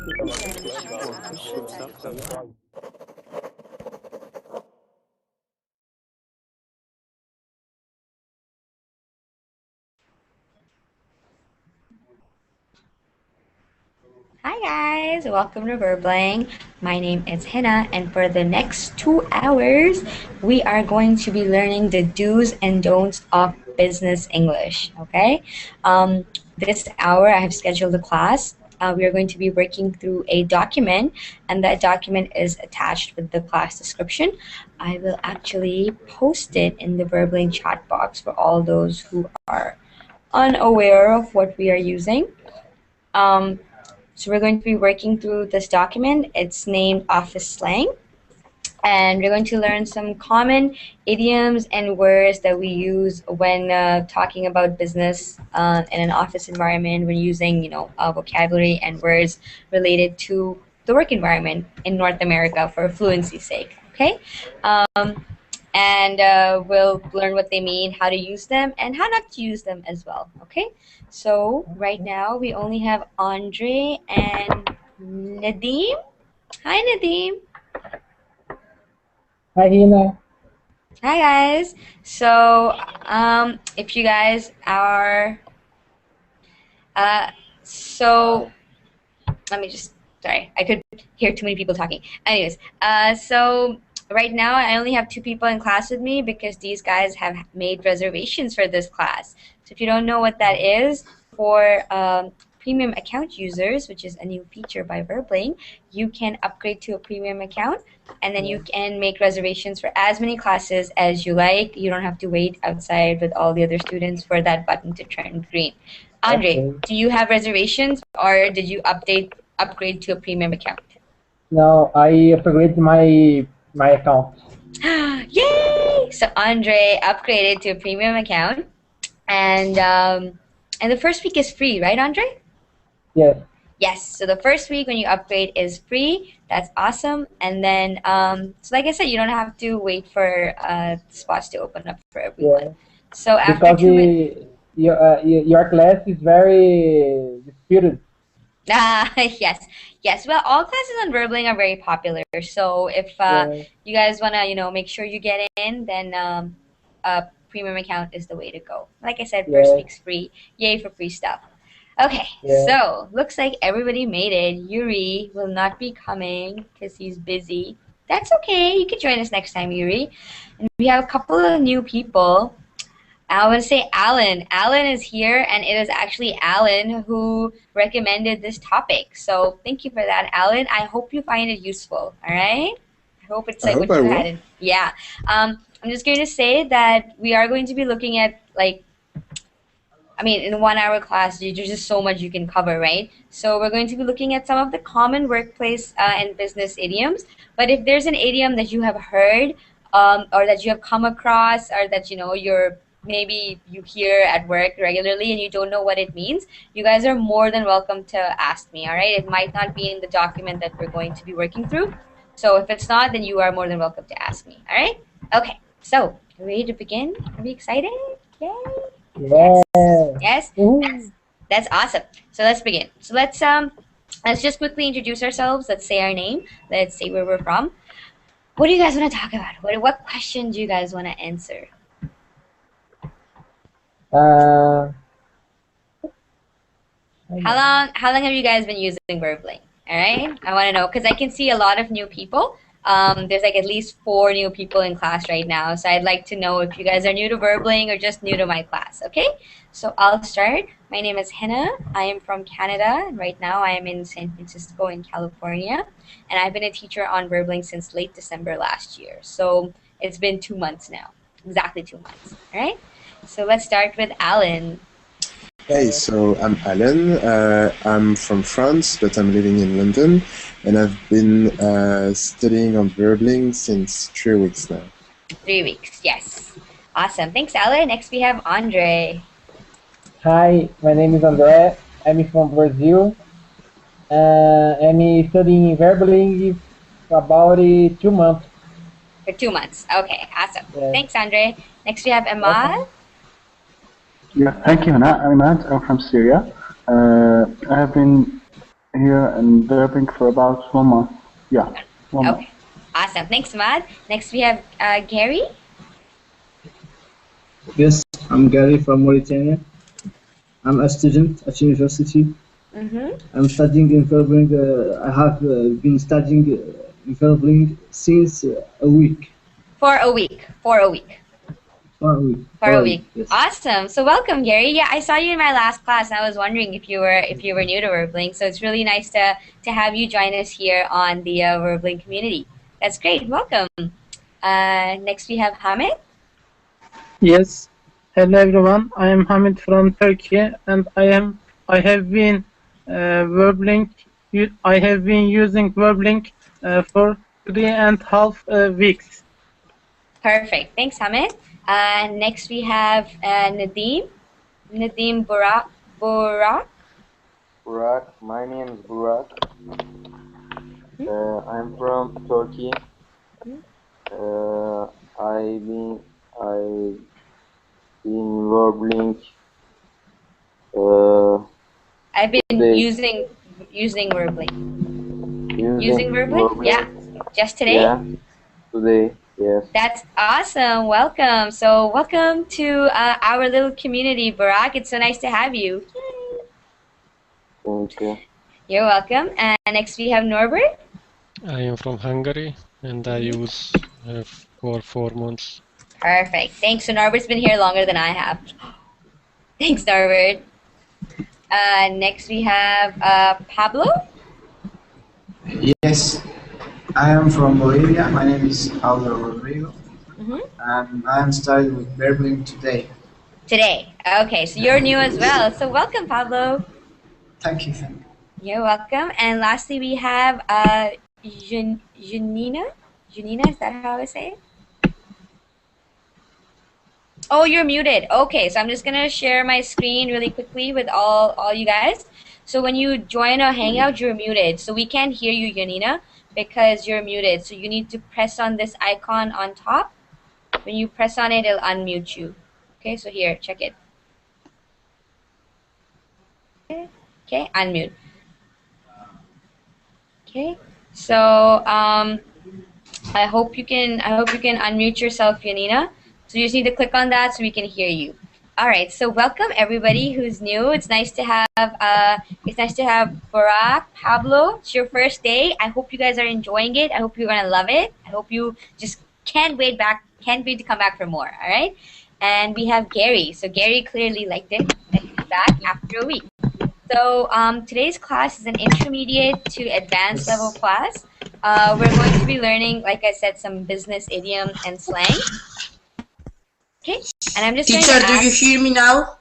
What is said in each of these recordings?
Hi guys, welcome to Verbling. My name is Hina, and for the next 2 hours, we are going to be learning the do's and don'ts of business English. Okay, this hour I have scheduled a class. We are going to be working through a document, and that document is attached with the class description. I will actually post it in the Verbling chat box for all those who are unaware of what we are using. So we're going to be working through this document. It's named Office Slang. And we're going to learn some common idioms and words that we use when talking about business in an office environment, when using, vocabulary and words related to the work environment in North America for fluency's sake. Okay? And we'll learn what they mean, how to use them, and how not to use them as well. Okay, so right now we only have Andre and Nadim. Hi, Nadim. Hi, Hina. Hi, guys. So if you guys are so let me just, sorry, I could hear too many people talking. Anyways, so right now I only have 2 people in class with me because these guys have made reservations for this class. So if you don't know what that is, for premium account users, which is a new feature by Verbling, you can upgrade to a premium account, and then you can make reservations for as many classes as you like. You don't have to wait outside with all the other students for that button to turn green. Andre, Okay. do you have reservations, or did you upgrade to a premium account? Now I upgraded my account. Yay! So Andre upgraded to a premium account, and the first week is free, right, Andre? Yes. Yes. So the first week when you upgrade is free. That's awesome. And then, so like I said, you don't have to wait for spots to open up for everyone. Yeah. So after Because 2 minutes. your class is very disputed. Yes, yes. Well, all classes on Verbling are very popular. So if Yeah. you guys wanna, make sure you get in, then a premium account is the way to go. Like I said, first Yeah. week's free. Yay for free stuff. Okay, Yeah. so looks like everybody made it. Yuri will not be coming because he's busy. That's okay. You can join us next time, Yuri. And we have a couple of new people. I want to say Alan. Alan is here, and it is actually Alan who recommended this topic. So thank you for that, Alan. I hope you find it useful. All right. I hope it's I like hope what I you will. had in. Yeah. I'm just going to say that we are going to be looking at in 1 hour class, there's just so much you can cover, right? So we're going to be looking at some of the common workplace and business idioms. But if there's an idiom that you have heard, or that you have come across, or that maybe you hear at work regularly and you don't know what it means, you guys are more than welcome to ask me. All right, it might not be in the document that we're going to be working through. So if it's not, then you are more than welcome to ask me. All right. Okay. So ready to begin? Are we excited? Yay! Yeah. Yes, Woohoo. that's awesome. So let's begin. So let's just quickly introduce ourselves. Let's say our name. Let's say where we're from. What do you guys want to talk about? What question do you guys want to answer? Uh, How long have you guys been using Verbling? All right, I want to know because I can see a lot of new people. There's like at least 4 new people in class right now, so I'd like to know if you guys are new to Verbling or just new to my class. Okay, so I'll start. My name is Hina. I am from Canada, and right now I am in San Francisco in California, and I've been a teacher on Verbling since late December last year. So it's been 2 months now, exactly 2 months. All right, so let's start with Alan. Hey, so I'm Alan. I'm from France, but I'm living in London, and I've been studying on Verbling since 3 weeks now. 3 weeks, yes. Awesome. Thanks, Alan. Next, we have Andre. Hi, my name is André. I'm from Brazil. I'm studying Verbling about 2 months. For 2 months. Okay, awesome. Yeah. Thanks, Andre. Next, we have Emad. Welcome. Yeah, thank you, Hannah. I'm Ahmad. I'm from Syria. I have been here in Burbank for about 1 month. Yeah, 1 month. Okay, awesome. Thanks, Mad. Next we have Gary. Yes, I'm Gary from Mauritania. I'm a student at university. Mm-hmm. I'm studying in Verbling. I have been studying in Verbling since a week. For a week. For a week. For a week. For a week. Yes. Awesome. So welcome, Gary. Yeah, I saw you in my last class. I was wondering if you were new to Verbling. So it's really nice to have you join us here on the Verbling community. That's great. Welcome. Next we have Hamid. Yes. Hello everyone. I am Hamid from Turkey, and I have been Verblink. I have been using Verblink for 3.5 weeks. Perfect. Thanks, Hamid. Next we have Nadeem. Nadeem Burak. Burak. Burak, my name is Burak. I'm from Turkey. I been Warbling. I've been Today. using Verbling. Using Verbling? Yeah. Just today? Yeah, today, yes. That's awesome. Welcome. So welcome to our little community, Barak. It's so nice to have you. Yay. Thank you. You're welcome. And next we have Norbert. I am from Hungary and I use for 4 months. Perfect. Thanks. So Norbert's been here longer than I have. Thanks, Norbert. Next we have Pablo. Yes, I am from Bolivia. My name is Pablo Rodrigo, and I am studying with Berlin today. Today. Okay, so you're new as well. So welcome, Pablo. Thank you. You're welcome. And lastly, we have Janina. Janina, is that how I say it? Oh, you're muted. Okay, so I'm just gonna share my screen really quickly with all you guys. So when you join a hangout, you're muted. So we can't hear you, Janina, because you're muted. So you need to press on this icon on top. When you press on it, it'll unmute you. Okay, so here, check it. Okay, unmute. Okay, so I hope you can unmute yourself, Janina. So you just need to click on that so we can hear you. All right, so welcome everybody who's new. It's nice to have Barak, Pablo. It's your first day. I hope you guys are enjoying it. I hope you're gonna love it. I hope you just can't wait to come back for more. All right, and we have Gary. So Gary clearly liked it and he's back after a week. So today's class is an intermediate to advanced level class. We're going to be learning, like I said, some business idiom and slang. Okay, and I'm just Teacher, do you hear me now?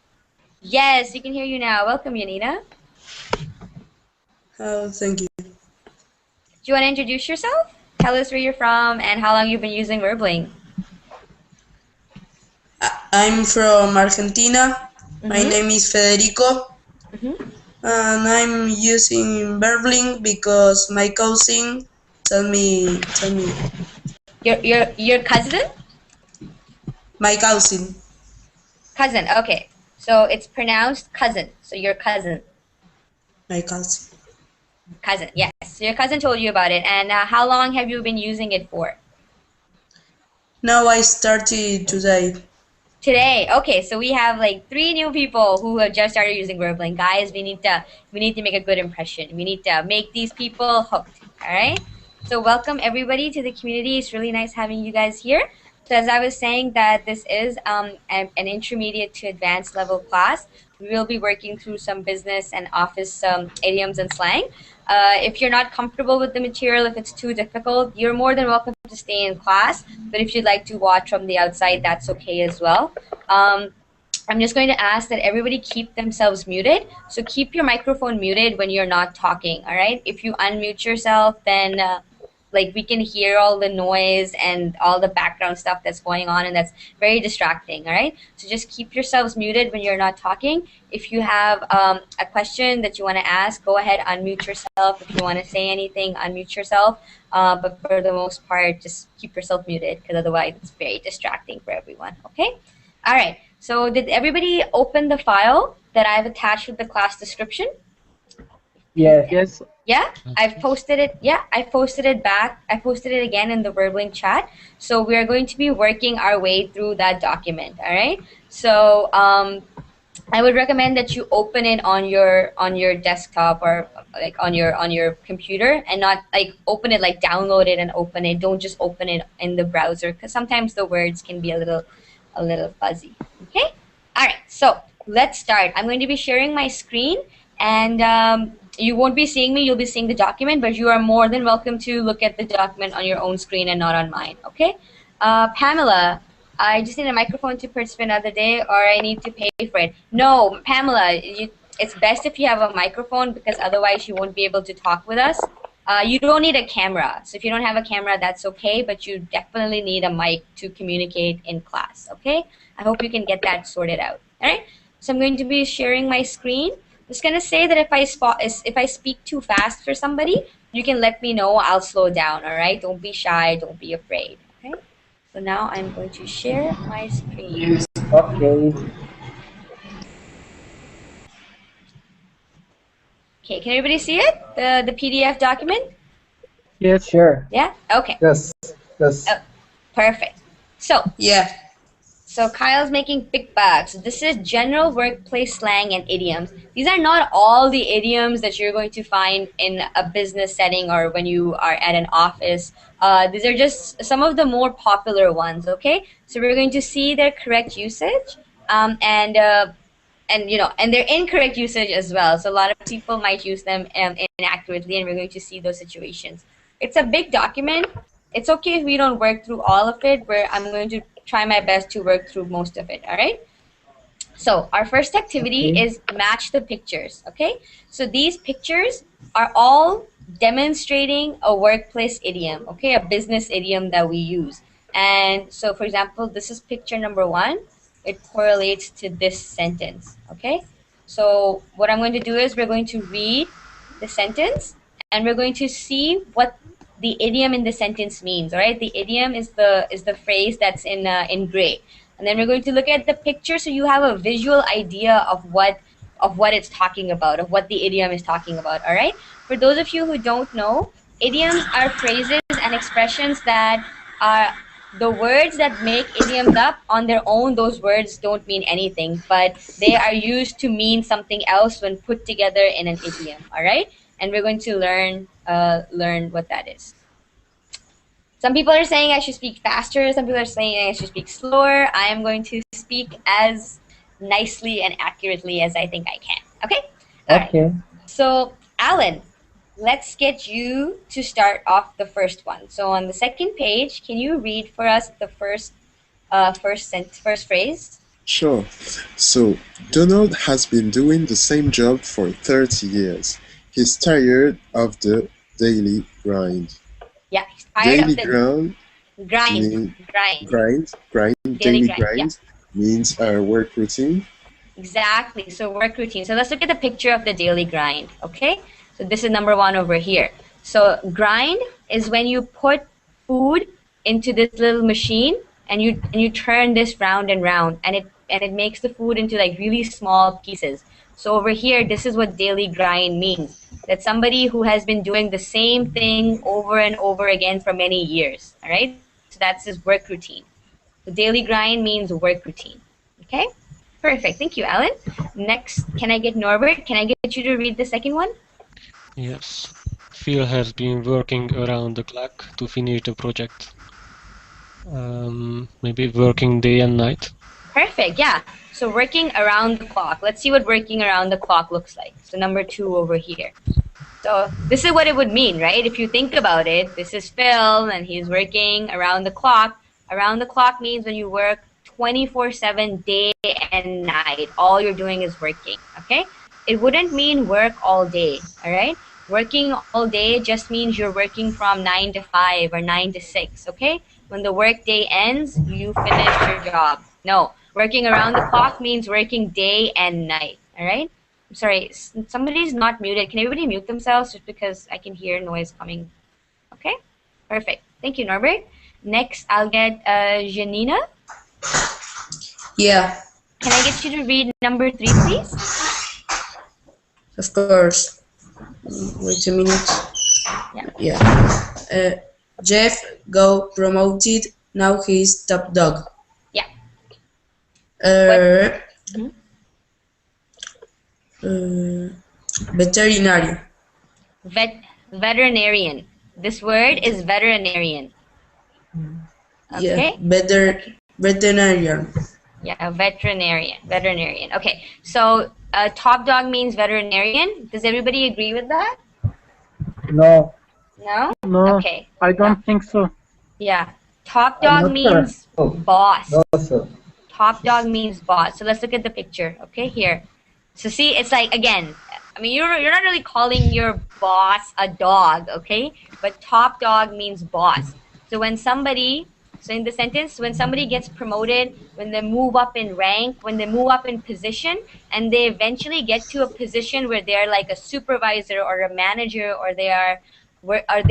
Yes, we can hear you now. Welcome, Yanina. Thank you. Do you want to introduce yourself? Tell us where you're from and how long you've been using Verbling. I'm from Argentina. My name is Federico. And I'm using Verbling because my cousin told me. Your cousin? My cousin. Cousin, okay. So it's pronounced cousin. So your cousin. My cousin. Cousin, yes. So your cousin told you about it. And how long have you been using it for? Now I started today. Today, okay. So we have like 3 new people who have just started using Verbling. Guys, we need to make a good impression. We need to make these people hooked. All right. So welcome everybody to the community. It's really nice having you guys here. So as I was saying that this is an intermediate to advanced level class. We will be working through some business and office idioms and slang. If you're not comfortable with the material, if it's too difficult, you're more than welcome to stay in class. But if you'd like to watch from the outside, that's okay as well. I'm just going to ask that everybody keep themselves muted. So keep your microphone muted when you're not talking, all right? If you unmute yourself, then like we can hear all the noise and all the background stuff that's going on, and that's very distracting, all right? So just keep yourselves muted when you're not talking. If you have a question that you want to ask, go ahead, unmute yourself. If you want to say anything, unmute yourself. But for the most part, just keep yourself muted because otherwise it's very distracting for everyone, okay? All right, so did everybody open the file that I've attached with the class description? Yes. Yes. Yeah, I've posted it. Yeah, I posted it back. I posted it again in the Verblink chat. So we are going to be working our way through that document. All right. So I would recommend that you open it on your desktop or like on your computer, and not like open it, like download it and open it. Don't just open it in the browser, because sometimes the words can be a little fuzzy. Okay. All right. So let's start. I'm going to be sharing my screen, and you won't be seeing me. You'll be seeing the document, but you are more than welcome to look at the document on your own screen and not on mine. Okay. Pamela, I just need a microphone to participate another day, or I need to pay for it. No, Pamela, it's best if you have a microphone, because otherwise you won't be able to talk with us. You don't need a camera. So if you don't have a camera, that's okay, but you definitely need a mic to communicate in class, okay? I hope you can get that sorted out, all right? So I'm going to be sharing my screen. I'm just gonna say that if I speak too fast for somebody, you can let me know. I'll slow down, all right? Don't be shy, don't be afraid, okay? So now I'm going to share my screen. Okay. Okay, can everybody see it? The PDF document? Yes. Sure. Yeah? Okay. Yes. Yes. Oh, perfect. So Yeah. Kyle's making big bucks. This is general workplace slang and idioms. These are not all the idioms that you're going to find in a business setting or when you are at an office. These are just some of the more popular ones, okay? So we're going to see their correct usage, and you know, and their incorrect usage as well. So a lot of people might use them inaccurately, and we're going to see those situations. It's a big document. It's okay if we don't work through all of it, where I'm going to try my best to work through most of it, all right? So our first activity Okay. is match the pictures, okay? So these pictures are all demonstrating a workplace idiom, okay? A business idiom that we use. And so, for example, this is picture number 1. It correlates to this sentence, okay? So what I'm going to do is we're going to read the sentence, and we're going to see what the idiom in the sentence means, all right? The idiom is the phrase that's in gray. And then we're going to look at the picture, so you have a visual idea of what it's talking about, of what the idiom is talking about, all right? For those of you who don't know, idioms are phrases and expressions that are the words that make idioms up on their own. Those words don't mean anything, but they are used to mean something else when put together in an idiom, all right? And we're going to learn what that is. Some people are saying I should speak faster. Some people are saying I should speak slower. I am going to speak as nicely and accurately as I think I can. Okay? All right. Okay. So, Alan, let's get you to start off the first one. So, on the second page, can you read for us the first phrase? Sure. So, Donald has been doing the same job for 30 years. He's tired of the daily grind. Yeah, he's tired Daily of the grind, daily grind. Yeah. grind means work routine. Exactly. So work routine. So let's look at the picture of the daily grind. Okay. So this is number 1 over here. So grind is when you put food into this little machine, and you turn this round and round, and it makes the food into like really small pieces. So over here, this is what daily grind means. That somebody who has been doing the same thing over and over again for many years. All right. So that's his work routine. The daily grind means work routine. Okay. Perfect. Thank you, Alan. Next, can I get Norbert? Can I get you to read the second one? Yes. Phil has been working around the clock to finish the project. Maybe working day and night. Perfect. Yeah. So working around the clock. Let's see what working around the clock looks like. So number 2 over here. So this is what it would mean, right? If you think about it, this is Phil and he's working around the clock. Around the clock means when you work 24/7, day and night. All you're doing is working, okay? It wouldn't mean work all day, all right? Working all day just means you're working from 9 to 5 or 9 to 6, okay? When the work day ends, you finish your job. No, working around the clock means working day and night, all right? I'm sorry, somebody's not muted. Can everybody mute themselves just because I can hear noise coming? Okay, perfect. Thank you, Norbert. Next, I'll get Janina. Yeah, Can I get you to read number 3, please? of course. Wait a minute. Yeah. Yeah. Jeff got promoted. Now he's top dog. Yeah. Uh, Mhm. Veterinary. Veterinarian. This word is veterinarian. Yeah. Okay. Okay. Veterinarian. Yeah, veterinarian. Veterinarian. Okay. So top dog means veterinarian. Does everybody agree with that? No, No? No, Okay. I No. don't think so. Yeah. Top I'm dog not sure. means boss. No, sir. Top dog means boss. So let's look at the picture. Okay, here. So see, it's like, again, I mean, you're not really calling your boss a dog, okay? But top dog means boss. So when somebody, so in the sentence, when somebody gets promoted, when they move up in rank, when they move up in position, and they eventually get to a position where they're like a supervisor or a manager, or they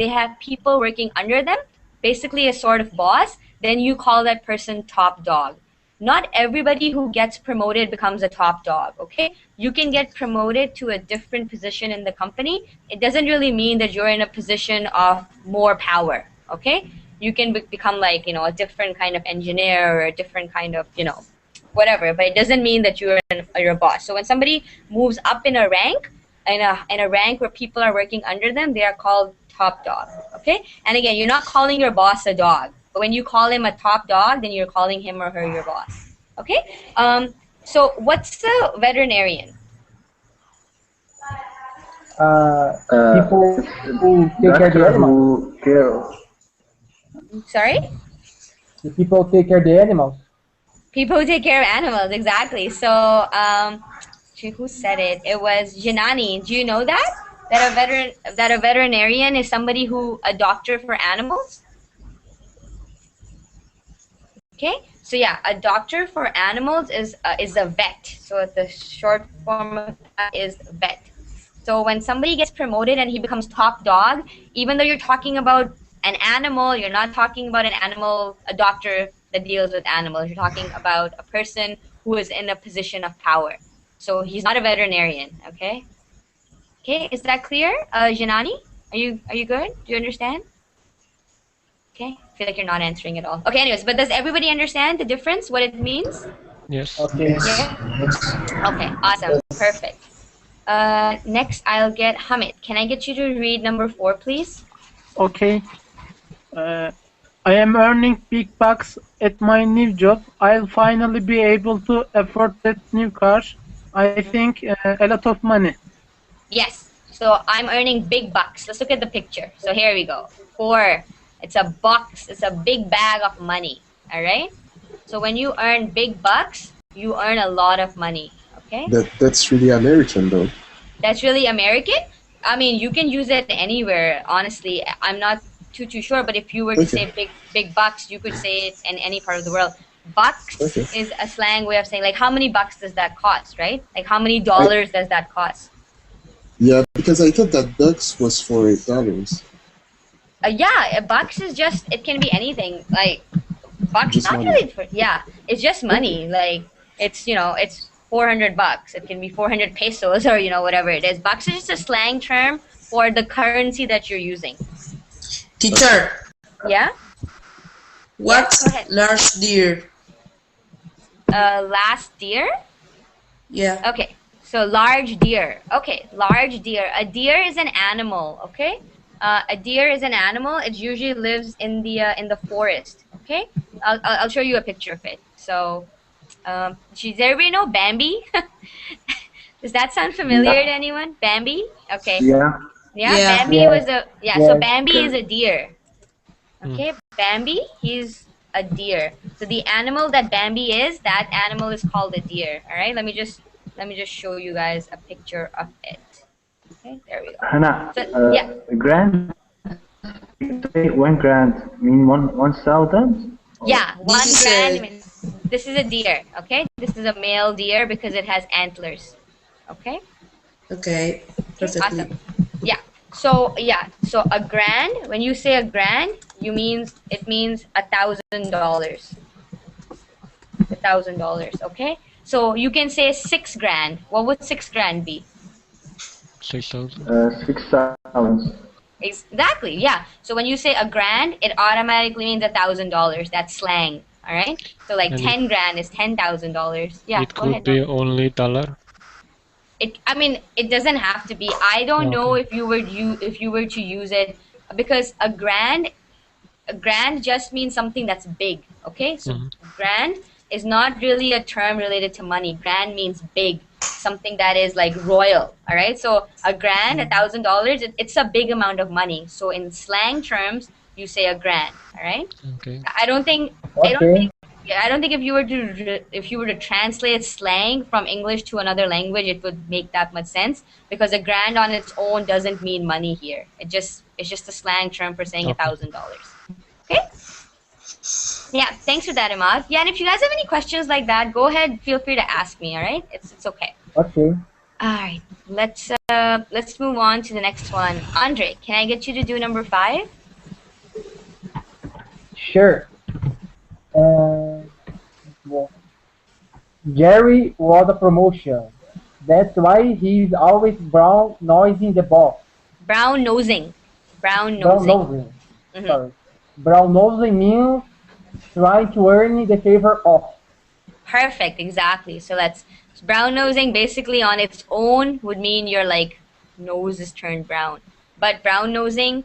have people working under them, basically a sort of boss, then you call that person top dog. Not everybody who gets promoted becomes a top dog, okay? You can get promoted to a different position in the company. It doesn't really mean that you're in a position of more power, okay? You can become like, a different kind of engineer or a different kind of, whatever, but it doesn't mean that you're a boss. So when somebody moves up in a rank, in a rank where people are working under them, they are called top dog, okay? And again, you're not calling your boss a dog. But when you call him a top dog, then you're calling him or her your boss. Okay? So what's a veterinarian? People who take care of the animals. Sorry? The people who take care of the animals. People who take care of animals, exactly. So, who said it? It was Janani. Do you know that? That a veterinarian is somebody a doctor for animals? Okay, so yeah, a doctor for animals is a vet. So the short form of that is vet. So when somebody gets promoted and he becomes top dog, even though you're talking about an animal, you're not talking about a doctor that deals with animals. You're talking about a person who is in a position of power. So he's not a veterinarian. Okay. Okay, is that clear, Janani? Are you good? Do you understand? Okay, I feel like you're not answering at all. Okay, anyways, but does everybody understand the difference, what it means? Yes. Okay. Yeah? Okay, awesome, perfect. Next, I'll get Hamid. Can I get you to read number 4, please? Okay. I am earning big bucks at my new job. I'll finally be able to afford that new car. I think a lot of money. Yes, so I'm earning big bucks. Let's look at the picture. So here we go. 4. It's a box. It's a big bag of money. All right. So when you earn big bucks, you earn a lot of money. Okay. That's really American, though. That's really American. I mean, you can use it anywhere. Honestly, I'm not too sure. But if you were to say big bucks, you could say it in any part of the world. Bucks is a slang way of saying like how many bucks does that cost, right? Like how many dollars does that cost? Yeah, because I thought that bucks was for $8. Yeah, bucks is just, it can be anything. Like bucks, Just not money. really for, yeah, it's just money. Like it's, it's 400 bucks. It can be 400 pesos or, whatever it is. Bucks is just a slang term for the currency that you're using. Teacher. Yeah? What's yes, large deer? Last deer? Yeah. Okay. So large deer. Okay, large deer. A deer is an animal, okay? A deer is an animal. It usually lives in the forest. Okay, I'll show you a picture of it. So, does everybody know Bambi? Does that sound familiar to anyone? Bambi? Okay. Yeah. Yeah. Bambi was a So Bambi is a deer. Okay, Bambi, he's a deer. So the animal that Bambi is, that animal is called a deer. All right. Let me just show you guys a picture of it. Okay, there we go. Hina, So, grand? One grand mean 1,000? Yeah, 1 grand means this is a deer. Okay, this is a male deer because it has antlers. Okay. Okay. Perfectly. Awesome. Yeah. So a grand. When you say a grand, it means $1,000. $1,000. Okay. So you can say 6 grand. What would 6 grand be? 6,000. 6,000. Exactly, yeah. So when you say a grand, it automatically means $1,000. That's slang, all right? So like And 10 grand is $10,000. Yeah, it go could ahead. be only dollar. I mean, it doesn't have to be. I don't know Okay. if you were to use it because a grand just means something that's big. Okay, so Mm-hmm. grand is not really a term related to money. Grand means big, something that is like royal. All right, so a grand, $1,000, it's a big amount of money. So in slang terms, you say a grand. All right. Okay. I don't think I don't Okay. think yeah, I don't think if you were to translate slang from English to another language, it would make that much sense because a grand on its own doesn't mean money here. It's just a slang term for saying Okay. $1,000. Okay. Yeah. Thanks for that, Imad. Yeah, and if you guys have any questions like that, go ahead. Feel free to ask me. All right. It's okay. Okay. All right. Let's move on to the next one. Andre, can I get you to do number 5? Sure. Well, Jerry was a promotion. That's why he's always brown nosing the boss. Brown nosing. Brown Brown nosing. nosing. Mhm. Sorry. Brown nosing means trying to earn the favor of. Perfect, exactly. So brown nosing basically on its own would mean your like nose is turned brown. But brown nosing,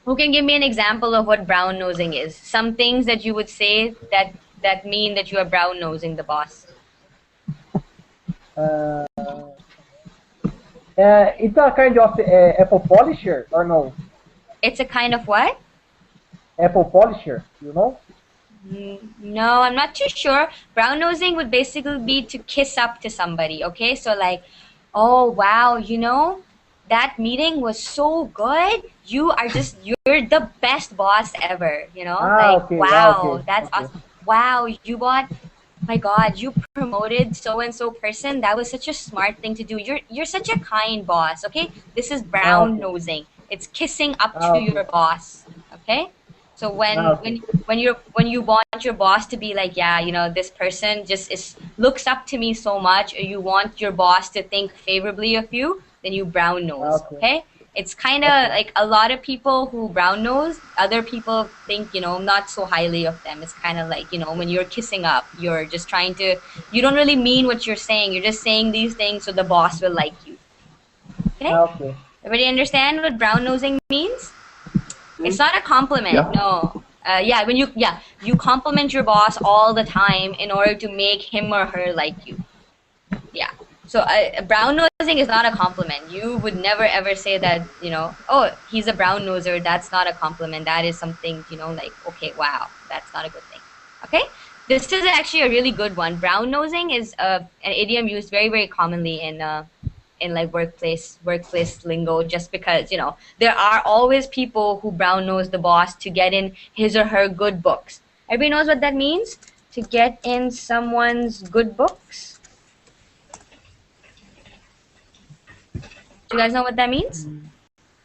who can give me an example of what brown nosing is? Some things that you would say that mean that you are brown nosing the boss. Uh, it's a kind of apple polisher, or no? It's a kind of what? Apple polisher, you know? No, I'm not too sure. Brown nosing would basically be to kiss up to somebody, okay? So like, oh wow, that meeting was so good. You're the best boss ever, Ah, Like, okay, yeah, wow, okay, that's okay. awesome. Wow, my God, you promoted so and so person. That was such a smart thing to do. You're such a kind boss, okay? This is Ah, brown okay, nosing. It's kissing up ah, to okay, your boss, okay? So ah, okay, when you want your boss to be like, yeah, this person just is looks up to me so much, or you want your boss to think favorably of you, then you brown ah, nose, okay, okay? It's kind of okay, like a lot of people who brown nose, other people think, not so highly of them. It's kind of like, when you're kissing up, you're just you don't really mean what you're saying. You're just saying these things so the boss will like you. Okay? ah, okay, Everybody understand what brown nosing means? It's not a compliment. Yeah. No. Yeah, you compliment your boss all the time in order to make him or her like you. Yeah. So brown nosing is not a compliment. You would never ever say that, oh, he's a brown noser. That's not a compliment. That is something, like, okay, wow, that's not a good thing. Okay? This is actually a really good one. Brown nosing is an idiom used very, very commonly in like workplace lingo, just because there are always people who brown nose the boss to get in his or her good books. Everybody knows what that means, to get in someone's good books. Do you guys know what that means?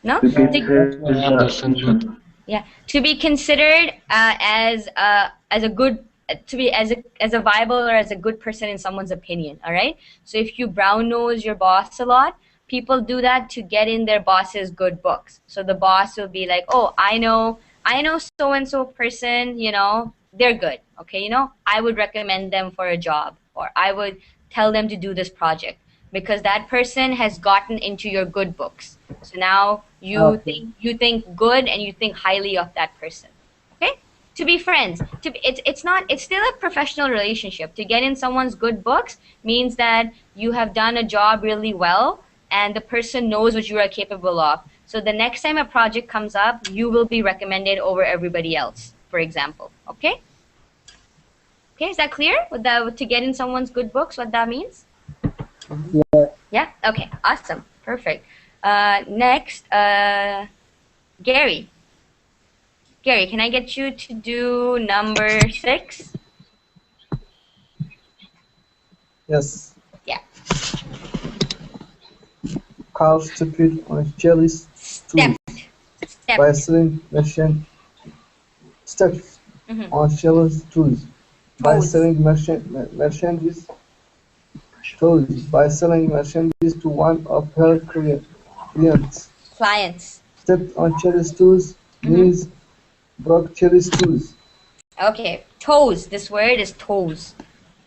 No? To get yes, his Understand, but attention. Yeah, to be considered as a good, to be as a viable or as a good person in someone's opinion. All right. So if you brown nose your boss a lot, people do that to get in their boss's good books. So the boss will be like, oh, I know so and so person. They're good. Okay, I would recommend them for a job, or I would tell them to do this project because that person has gotten into your good books. So now ah, okay, you think good and you think highly of that person. Okay? To be friends. It's still a professional relationship. To get in someone's good books means that you have done a job really well and the person knows what you are capable of. So the next time a project comes up, you will be recommended over everybody else, for example. Okay? Okay, is that clear? To get in someone's good books, what that means? yes, Yeah? Okay, awesome. Perfect. Next, Gary. Gary, can I get you to do number 6? Yes. Yeah. Carl stupid on jealous Step. tools Step. by selling merchant steps Mhm. on jealous tools by Toes. selling merchandise toes by selling merchandise to one of her clients. Clients. Stepped on Cherry's toes, knees, broke Cherry's toes. Okay, toes. This word is toes.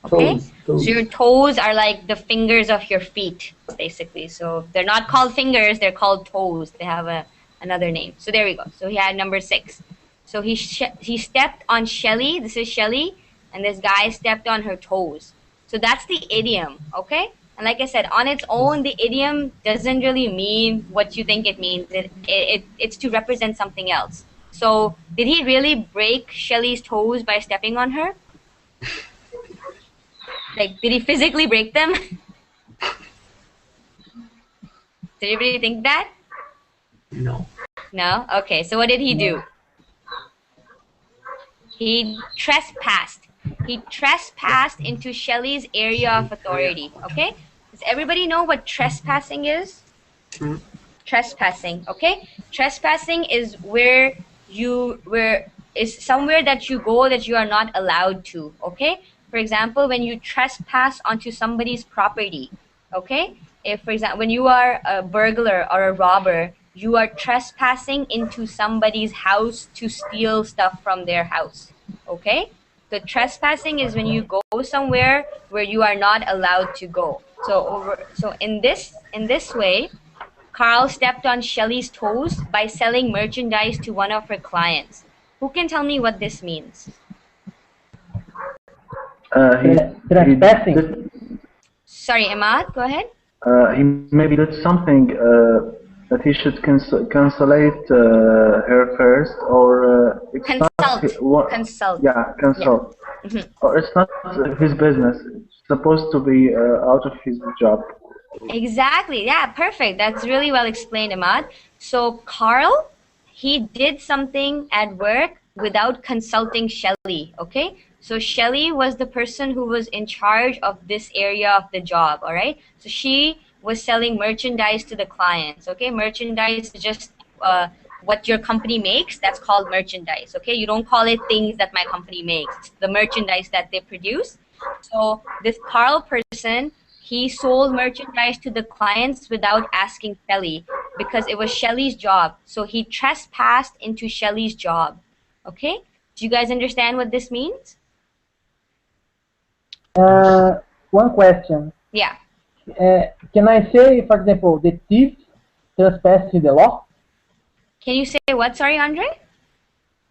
Okay? Toes. So your toes are like the fingers of your feet, basically. So they're not called fingers, they're called toes. They have another name. So there we go. So he had number 6. So he stepped on Shelly. This is Shelly. And this guy stepped on her toes. So that's the idiom, okay? And like I said, on its own, the idiom doesn't really mean what you think it means. It's to represent something else. So did he really break Shelly's toes by stepping on her? Like, did he physically break them? Did anybody think that? No. No? Okay, so what did he do? He trespassed. He trespassed into Shelly's area of authority, okay? Does everybody know what trespassing is? Trespassing, okay? Trespassing is is somewhere that you go that you are not allowed to, okay? For example, when you trespass onto somebody's property, okay? If, for example, when you are a burglar or a robber, you are trespassing into somebody's house to steal stuff from their house, okay? So trespassing is when you go somewhere where you are not allowed to go. So in this way, Carl stepped on Shelly's toes by selling merchandise to one of her clients. Who can tell me what this means? Trespassing. Sorry, Ahmad, go ahead. He maybe did something that he should consolate her first, or it's consult. Yeah, consult. Yeah. Or it's not his business. It's supposed to be out of his job. Exactly. Yeah, perfect. That's really well explained, Ahmad. So Carl, he did something at work without consulting Shelly, okay? So Shelly was the person who was in charge of this area of the job, all right? So she was selling merchandise to the clients, okay? Merchandise is just what your company makes. That's called merchandise, okay? You don't call it things that my company makes. It's the merchandise that they produce. So this Carl person, he sold merchandise to the clients without asking Shelly because it was Shelly's job. So he trespassed into Shelly's job, okay? Do you guys understand what this means? One question. Yeah. Can I say, for example, the thief trespassing the law? Can you say what? Sorry, Andre?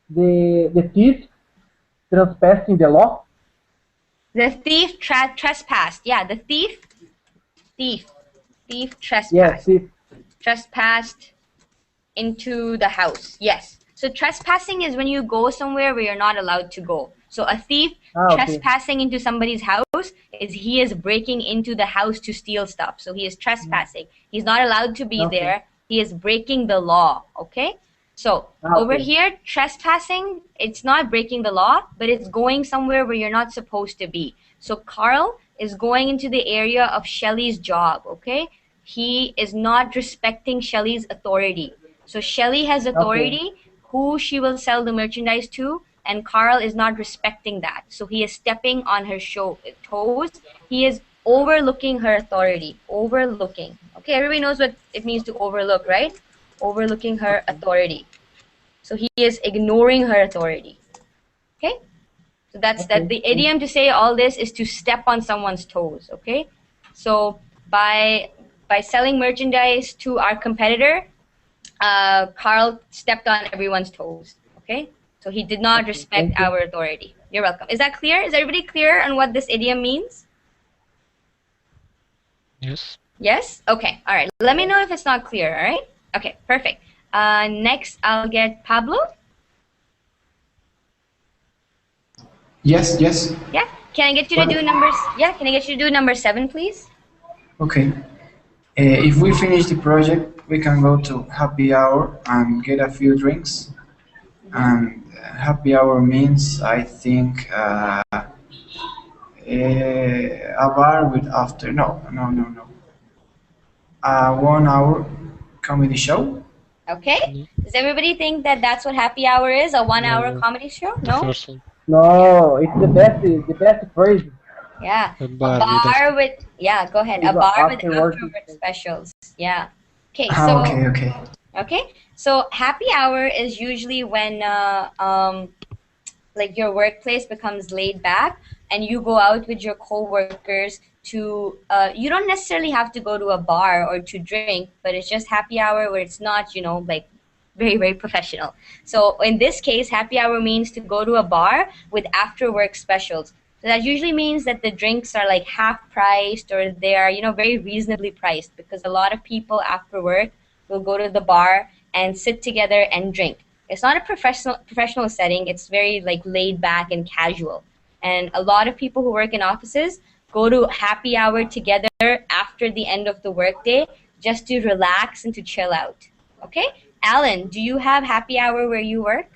The thief trespassing the law? The thief trespassed. Yeah, the thief trespassed. Yes, thief. Trespassed into the house. Yes. So trespassing is when you go somewhere where you're not allowed to go. So a thief trespassing into somebody's house is he is breaking into the house to steal stuff. So he is trespassing. He's not allowed to be there. He is breaking the law, okay? So over here, trespassing, it's not breaking the law, but it's going somewhere where you're not supposed to be. So Carl is going into the area of Shelly's job, okay? He is not respecting Shelly's authority. So Shelly has authority, who she will sell the merchandise to, and Carl is not respecting that. So he is stepping on her toes. He is overlooking her authority. Overlooking. Okay, everybody knows what it means to overlook, right? Overlooking her authority. So he is ignoring her authority. Okay? So that's that. The idiom to say all this is to step on someone's toes. Okay? So by selling merchandise to our competitor, Carl stepped on everyone's toes. Okay? So he did not respect our authority. You're welcome. Is that clear? Is everybody clear on what this idiom means? Yes. Yes? Okay. All right. Let me know if it's not clear. All right? Okay. Perfect. Next, I'll get Pablo. Yes. Yeah. Can I get you to do numbers? Yeah. Can I get you to do number 7, please? Okay. If we finish the project, we can go to happy hour and get a few drinks. And happy hour means, I think, a bar with after. No. 1 hour comedy show. Okay. Does everybody think that that's what happy hour is? A 1 hour comedy show? No. No, it's the best phrase. Yeah. A A bar with bar with, yeah, go ahead. A Is bar with after work. after work specials. Yeah. Okay, Ah, so okay, okay. okay. So happy hour is usually when like your workplace becomes laid back and you go out with your coworkers to you don't necessarily have to go to a bar or to drink, but it's just happy hour where it's not, like very professional. So in this case, happy hour means to go to a bar with after work specials. So that usually means that the drinks are like half priced, or they are, very reasonably priced, because a lot of people after work will go to the bar and sit together and drink. It's not a professional setting. It's very like laid back and casual. And a lot of people who work in offices go to happy hour together after the end of the workday just to relax and to chill out. Okay? Alan, do you have happy hour where you work?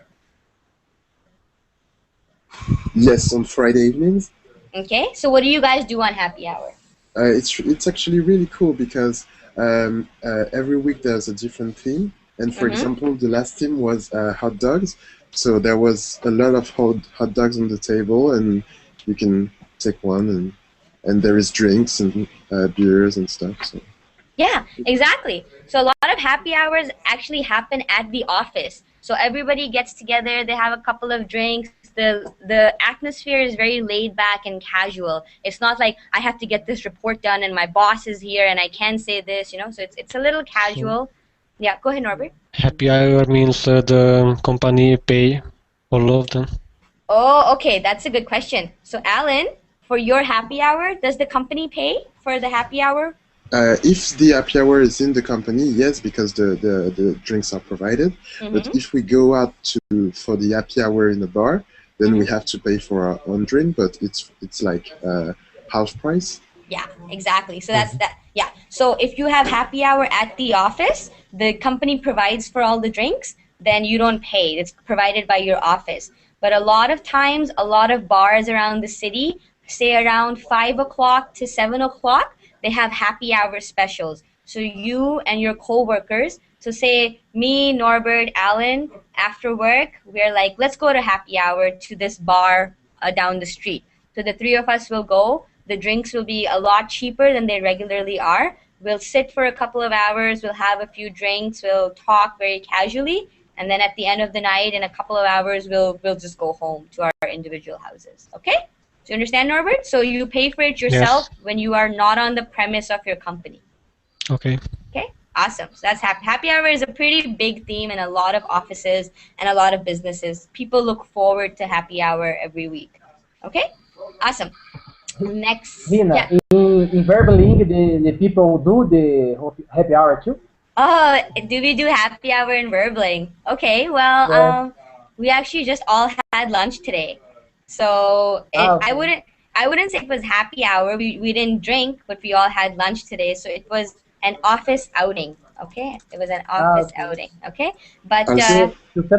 Yes, on Friday evenings. Okay. So what do you guys do on happy hour? It's actually really cool because every week there's a different theme. And for example, the last theme was hot dogs. So there was a lot of hot dogs on the table, and you can take one, and there is drinks and beers and stuff. So. Yeah, exactly. So a lot of happy hours actually happen at the office. So everybody gets together, they have a couple of drinks. The atmosphere is very laid back and casual. It's not like I have to get this report done and my boss is here and I can say this, So it's a little casual. Yeah, go ahead, Norbert. Happy hour means the company pay all of them. Oh, okay, that's a good question. So Alan, for your happy hour, does the company pay for the happy hour? If the happy hour is in the company, yes, because the drinks are provided. But if we go out for the happy hour in the bar, then we have to pay for our own drink, but it's like half price. Yeah, exactly. So that's that. Yeah. So if you have happy hour at the office, the company provides for all the drinks, then you don't pay. It's provided by your office. But a lot of times, a lot of bars around the city, say around 5 o'clock to 7 o'clock, they have happy hour specials. So you and your coworkers, so say me, Norbert, Alan, after work, we're like, let's go to happy hour to this bar down the street. So the three of us will go. The drinks will be a lot cheaper than they regularly are. We'll sit for a couple of hours. We'll have a few drinks. We'll talk very casually. And then at the end of the night, in a couple of hours, we'll just go home to our individual houses. Okay? Do you understand, Norbert? So you pay for it yourself when you are not on the premise of your company. Okay. Okay? Awesome. So that's happy. Happy hour is a pretty big theme in a lot of offices and a lot of businesses. People look forward to happy hour every week. Okay? Awesome. Next. Hina, Yeah. in Verbeling, the people do the happy hour too? Oh, do we do happy hour in Verbling? Okay, well, Yeah. we actually just all had lunch today. So Okay. I wouldn't say it was happy hour. We didn't drink, but we all had lunch today. So it was an office outing. Okay, it was an office Okay. outing. Okay, but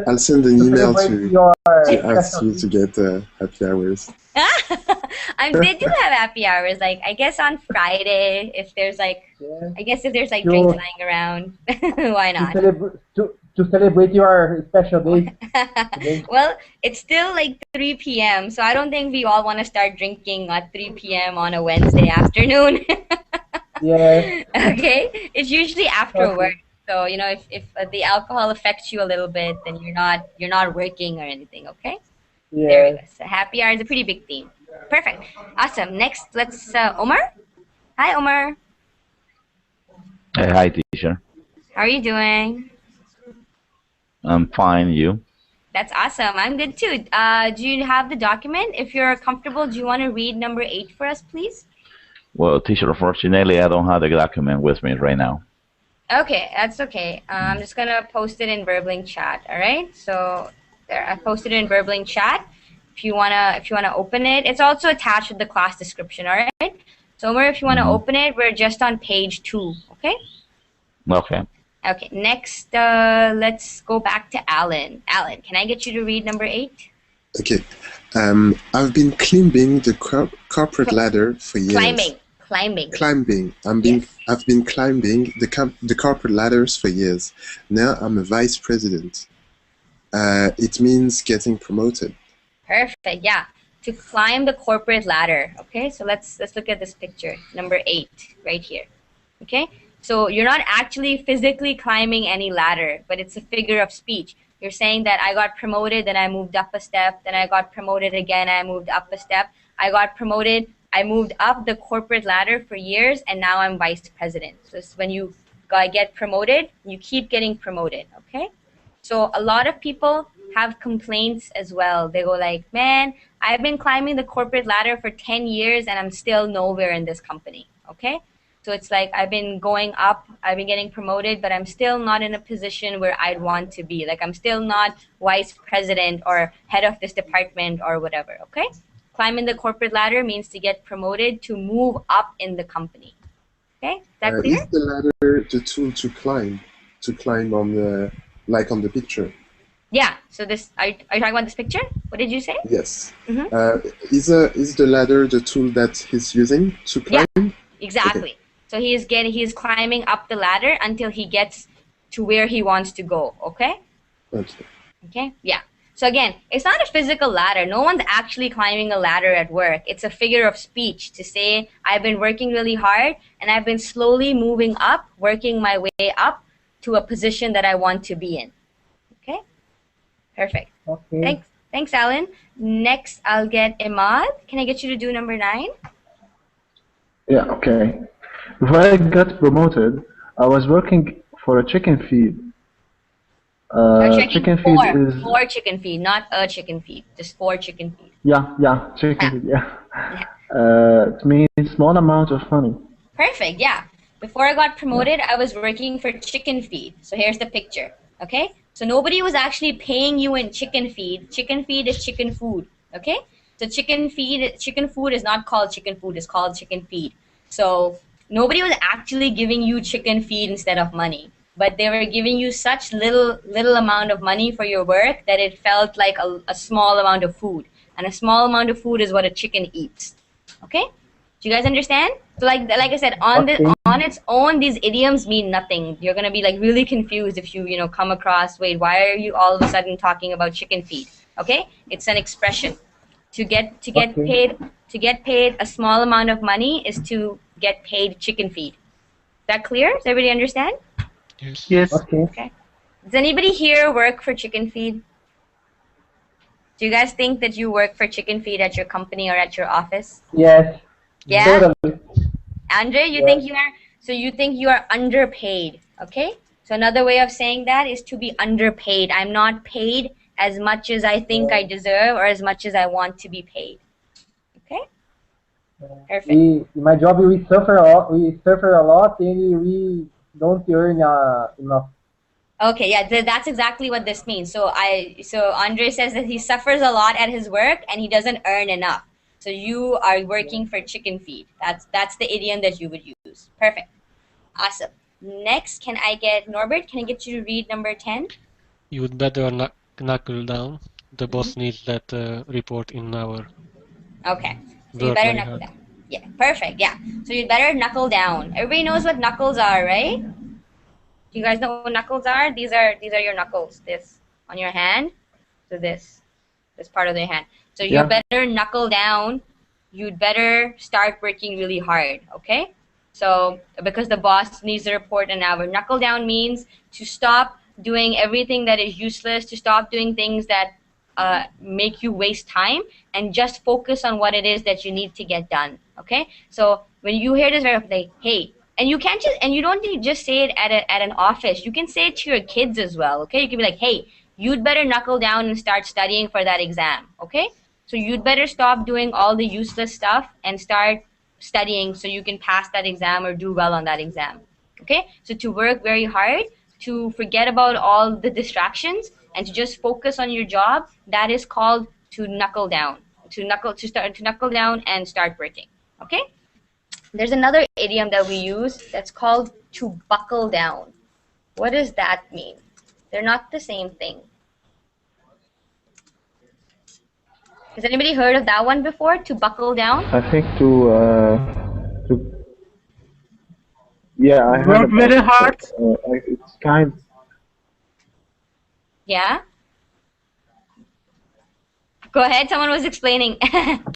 I'll send an email celebrate to ask you to get happy hours. they do have happy hours. Like I guess on Friday, if there's like, Yeah. I guess if there's like To- drinks lying around, why not? To celebrate your special day. Today. Well, it's still like 3 p.m., so I don't think we all want to start drinking at 3 p.m. on a Wednesday afternoon. Yeah. Okay? It's usually after Okay. work. So, if the alcohol affects you a little bit, then you're not working or anything, okay? There we Yeah. go. So happy hour is a pretty big theme. Perfect. Awesome. Next, let's Omar. Hi, Omar. Hi, teacher. How are you doing? I'm fine. You? That's awesome. I'm good too. Do you have the document? If you're comfortable, do you want to read number 8 for us, please? Well, teacher, unfortunately, I don't have the document with me right now. Okay, that's okay. I'm just gonna post it in Burbling chat. All right. So there, I posted it in Burbling chat. If you wanna open it, it's also attached with the class description. All right. So Omar, if you wanna open it, we're just on page 2. Okay. Okay. Okay. Next, let's go back to Alan. Alan, can I get you to read number 8? Okay. I've been climbing the corporate ladder for years. Climbing. I've been climbing the corporate ladders for years. Now I'm a vice president. It means getting promoted. Perfect. Yeah. to climb the corporate ladder. Okay, so let's look at this picture, number 8, right here. Okay, so you're not actually physically climbing any ladder, but it's a figure of speech. You're saying that I got promoted, then I moved up a step, then I got promoted again, I moved up a step. I got promoted, I moved up the corporate ladder for years, and now I'm vice president. So it's when you get promoted, you keep getting promoted, okay? So a lot of people have complaints as well. They go like, man, I've been climbing the corporate ladder for 10 years and I'm still nowhere in this company, okay? So it's like I've been going up, I've been getting promoted, but I'm still not in a position where I'd want to be. Like I'm still not vice president or head of this department or whatever, okay? Climbing the corporate ladder means to get promoted, to move up in the company. Okay, is that clear? Is the ladder the tool to climb on the, like on the picture? Yeah, so this, are you talking about this picture? What did you say? Yes. Is the ladder the tool that he's using to climb? Yeah, exactly. Okay. So he's climbing up the ladder until he gets to where he wants to go, okay? Okay. Okay, yeah. So again, it's not a physical ladder. No one's actually climbing a ladder at work. It's a figure of speech to say, I've been working really hard and I've been slowly moving up, working my way up to a position that I want to be in. Okay? Perfect. Okay. Thanks, Alan. Next, I'll get Imad. Can I get you to do number 9? Yeah, okay. Before I got promoted, I was working for a chicken feed. Chicken feed is... For chicken feed, not a chicken feed. Just for chicken feed. Yeah, chicken feed, yeah. It means small amount of money. Perfect, yeah. Before I got promoted, I was working for chicken feed. So here's the picture, okay? So nobody was actually paying you in chicken feed. Chicken feed is chicken food, okay? So chicken food is not called chicken food, it's called chicken feed. So nobody was actually giving you chicken feed instead of money, but they were giving you such little amount of money for your work that it felt like a small amount of food. And a small amount of food is what a chicken eats, okay? Do you guys understand? So like I said, on its own, these idioms mean nothing. You're gonna be like really confused if you come across, wait, why are you all of a sudden talking about chicken feed? Okay, it's an expression. To get paid a small amount of money is to get paid chicken feed. Is that clear? Does everybody understand? Yes. Okay. Does anybody here work for chicken feed? Do you guys think that you work for chicken feed at your company or at your office? Yes. Yeah. Totally. Andre, you think you are underpaid, okay? So another way of saying that is to be underpaid. I'm not paid as much as I think I deserve or as much as I want to be paid. Okay? Perfect. In my job, we suffer a lot, and we don't earn enough. Okay, yeah, that's exactly what this means. So Andre says that he suffers a lot at his work and he doesn't earn enough. So you are working for chicken feed. That's the idiom that you would use. Perfect. Awesome. Next, can I get Norbert? Can I get you to read number 10? You would better knuckle down. The boss needs that report in our Okay. So you better knuckle down. Yeah, perfect. Yeah. So you better knuckle down. Everybody knows what knuckles are, right? Do you guys know what knuckles are? These are your knuckles. This on your hand. So this part of their hand. So you better knuckle down. You'd better start working really hard, okay? So because the boss needs a report an hour. Knuckle down means to stop doing everything that is useless, to stop doing things that make you waste time, and just focus on what it is that you need to get done, okay? So when you hear this, like, hey, and you can't you don't need to just say it at an office. You can say it to your kids as well, okay? You can be like, hey, you'd better knuckle down and start studying for that exam, okay? So you'd better stop doing all the useless stuff and start studying so you can pass that exam or do well on that exam, okay? So to work very hard, to forget about all the distractions and to just focus on your job, that is called to knuckle down, to knuckle down and start working, okay? There's another idiom that we use that's called to buckle down. What does that mean? They're not the same thing. Has anybody heard of that one before? To buckle down? I think I work very hard. It's kind. Yeah. Go ahead. Someone was explaining.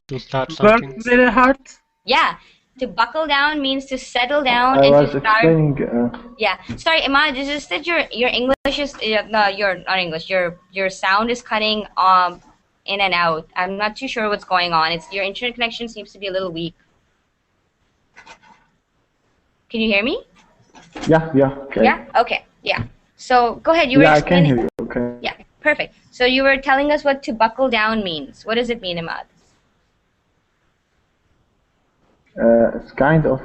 To start Work something. very hard. Yeah. To buckle down means to settle down I and was to start. explaining. Yeah. Sorry, Imad. It's just that your English is no, you're not English. Your sound is cutting in and out. I'm not too sure what's going on. It's your internet connection seems to be a little weak. Can you hear me? Yeah. Okay. Yeah. Okay. Yeah. So go ahead. You were Yeah, I can explaining. hear you. Okay. Yeah. Perfect. So you were telling us what to buckle down means. What does it mean, Imad? It's kind of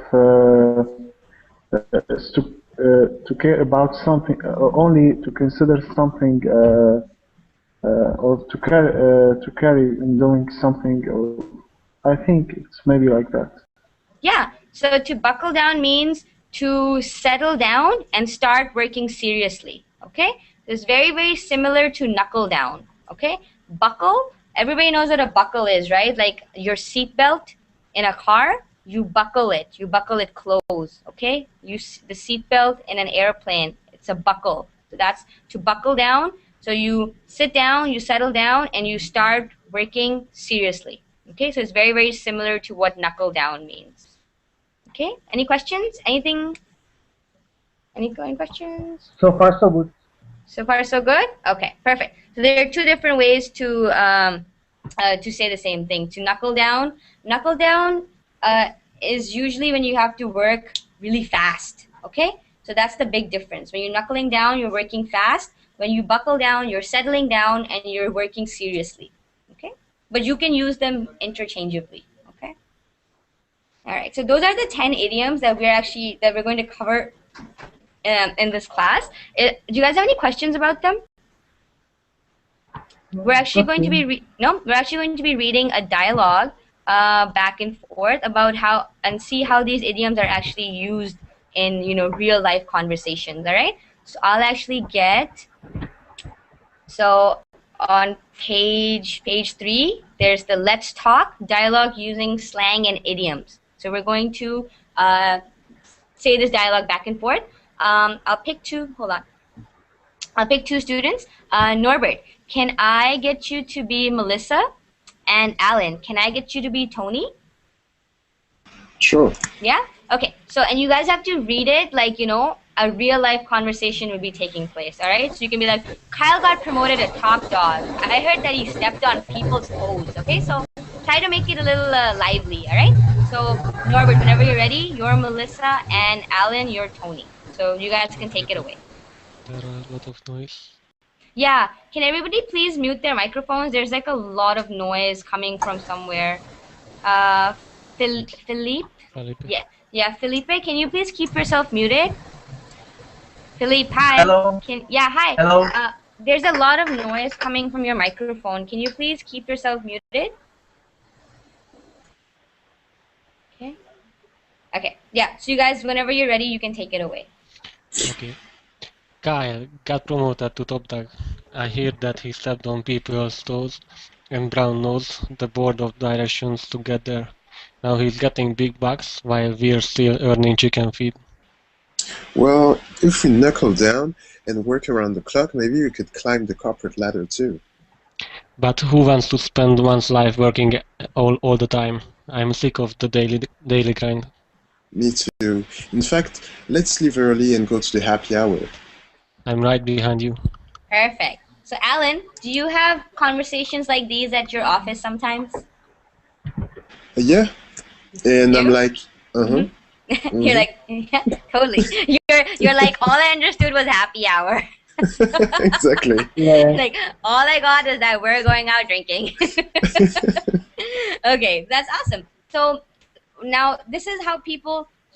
to care about something, only to consider something, or to carry in doing something. Or I think it's maybe like that. Yeah. So to buckle down means to settle down and start working seriously. Okay. It's very, very similar to knuckle down. Okay. Buckle. Everybody knows what a buckle is, right? Like your seatbelt in a car, you buckle it. You buckle it close. Okay. The seatbelt in an airplane, it's a buckle. So that's to buckle down. So you sit down, you settle down, and you start working seriously. Okay. So it's very, very similar to what knuckle down means. Okay. Any questions? Anything? Any questions? So far, so good. So far, so good. Okay, perfect. So there are two different ways to say the same thing. To knuckle down. Knuckle down is usually when you have to work really fast. Okay. So that's the big difference. When you're knuckling down, you're working fast. When you buckle down, you're settling down and you're working seriously. Okay. But you can use them interchangeably. All right, so those are the 10 idioms that we're going to cover in this class. Do you guys have any questions about them? We're actually going to be reading a dialogue back and forth about see how these idioms are actually used in real life conversations. All right, so I'll actually get on page 3. There's the Let's Talk dialogue using slang and idioms. So we're going to say this dialogue back and forth. I'll pick two. Hold on. I'll pick two students. Norbert, can I get you to be Melissa? And Alan, can I get you to be Tony? Sure. Yeah? Okay. So, and you guys have to read it like, a real life conversation would be taking place. All right? So you can be like, Kyle got promoted to top dog. I heard that he stepped on people's toes. Okay? So try to make it a little lively. All right? So Norbert, whenever you're ready, you're Melissa, and Alan, you're Tony. So you guys can take it away. There are a lot of noise. Yeah. Can everybody please mute their microphones? There's like a lot of noise coming from somewhere. Philippe? Felipe. Yeah, Felipe, can you please keep yourself muted? Philippe, hi. Hello. Hi. Hello. There's a lot of noise coming from your microphone. Can you please keep yourself muted? Okay. Yeah. So you guys, whenever you're ready, you can take it away. Okay. Kyle got promoted to top dog. I hear that he stepped on people's toes, and Brown knows the board of directions to get there. Now he's getting big bucks while we're still earning chicken feed. Well, if we knuckle down and work around the clock, maybe we could climb the corporate ladder too. But who wants to spend one's life working all the time? I'm sick of the daily grind. Me too. In fact, let's leave early and go to the happy hour. I'm right behind you. Perfect. So Alan, do you have conversations like these at your office sometimes? Yeah. And I'm like, Mm-hmm. You're like, yeah, totally. You're like, all I understood was happy hour. Exactly. Yeah. Like, all I got is that we're going out drinking. Okay, that's awesome. So now this is how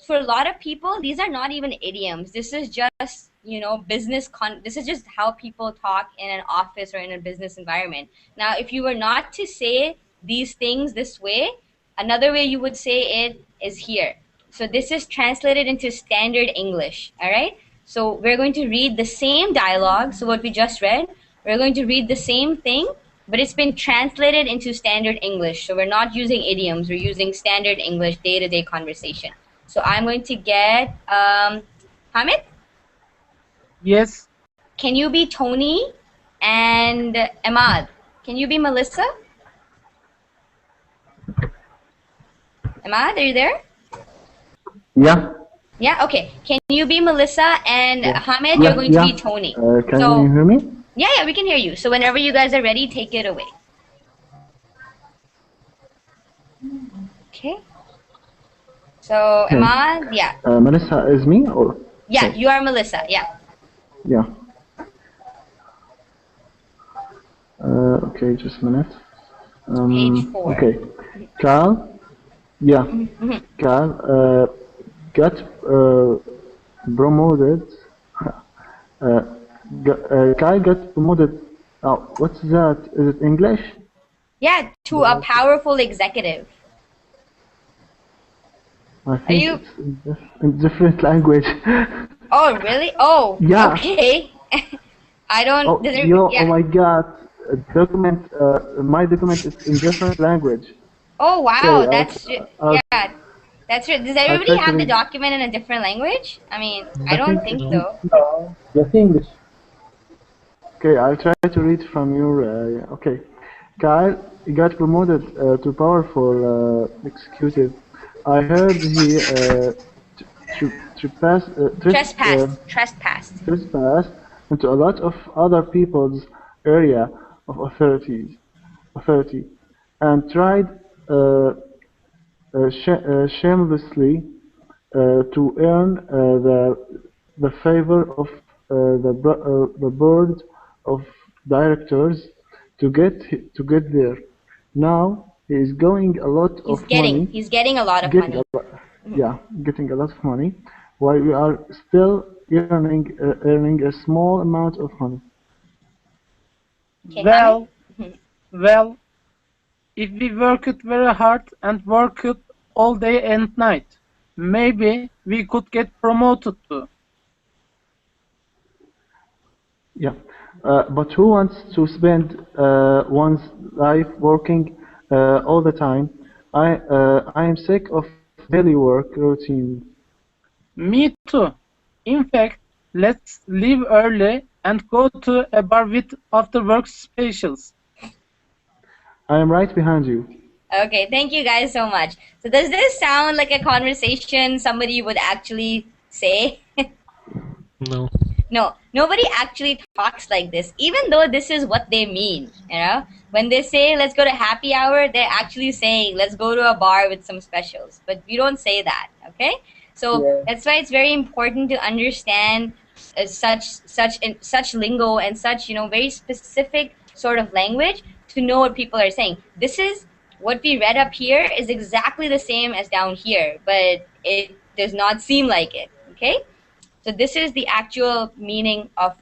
for a lot of people, these are not even idioms. This is just, this is just how people talk in an office or in a business environment. Now, if you were not to say these things this way, another way you would say it is here. So this is translated into standard English, all right? So we're going to read the same dialogue, so what we just read, we're going to read the same thing, but it's been translated into standard English. So we're not using idioms, we're using standard English, day-to-day conversation. So I'm going to get, Hamid? Yes. Can you be Tony? And Ahmad, can you be Melissa? Ahmad, are you there? Yeah. Yeah, okay. Can you be Melissa and Yeah. Hamid, you're going to be Tony. Can So, you hear me? yeah, we can hear you. So whenever you guys are ready, take it away. Okay. So, Okay. Ahmad, yeah. Melissa is me or? Yeah, Okay. you are Melissa, yeah. Yeah. Okay, just a minute. Page 4. Okay. Carl, yeah. Carl got promoted. Carl got promoted. Oh, what's that? Is it English? Yeah, to a powerful executive. I think it's in different language. Oh, really? Oh, yeah. Okay. I don't. Oh, Yeah. Oh my God! Document. My document is in different language. Oh wow, Okay, yeah, that's right. Does everybody have the document in a different language? I mean, I don't think so. No, just English. Okay, I'll try to read from your. Okay, Kyle got promoted to powerful executive. I heard he trespassed into a lot of other people's area of authority, and tried shamelessly to earn the favor of the board of directors to get there. Now he is going a lot of money. He's getting a lot of money. Yeah, getting a lot of money, while we are still earning a small amount of money. Okay, well, if we work it very hard and work it all day and night, maybe we could get promoted too. Yeah, but who wants to spend one's life working all the time? I am sick of daily work routine. Me too. In fact, let's leave early and go to a bar with after-work specials. I am right behind you. Okay, thank you guys so much. So does this sound like a conversation somebody would actually say? No. No, nobody actually talks like this, even though this is what they mean, you know? When they say, let's go to happy hour, they're actually saying, let's go to a bar with some specials. But we don't say that, okay? So that's why it's very important to understand such lingo and such, very specific sort of language to know what people are saying. This is what we read up here is exactly the same as down here, but it does not seem like it, okay? So this is the actual meaning of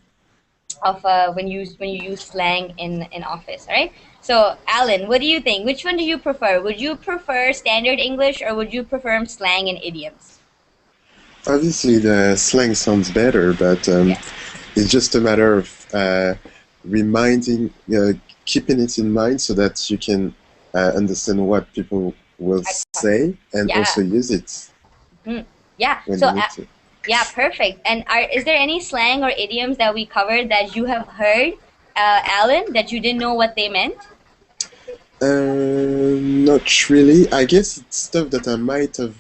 when you use slang in office, all right? So Alan, what do you think? Which one do you prefer? Would you prefer standard English or would you prefer slang and idioms? Obviously, the slang sounds better, but it's just a matter of reminding, keeping it in mind so that you can understand what people will say and also use it. Yeah. So. Yeah, perfect. And is there any slang or idioms that we covered that you have heard, Alan, that you didn't know what they meant? Not really. I guess it's stuff that I might have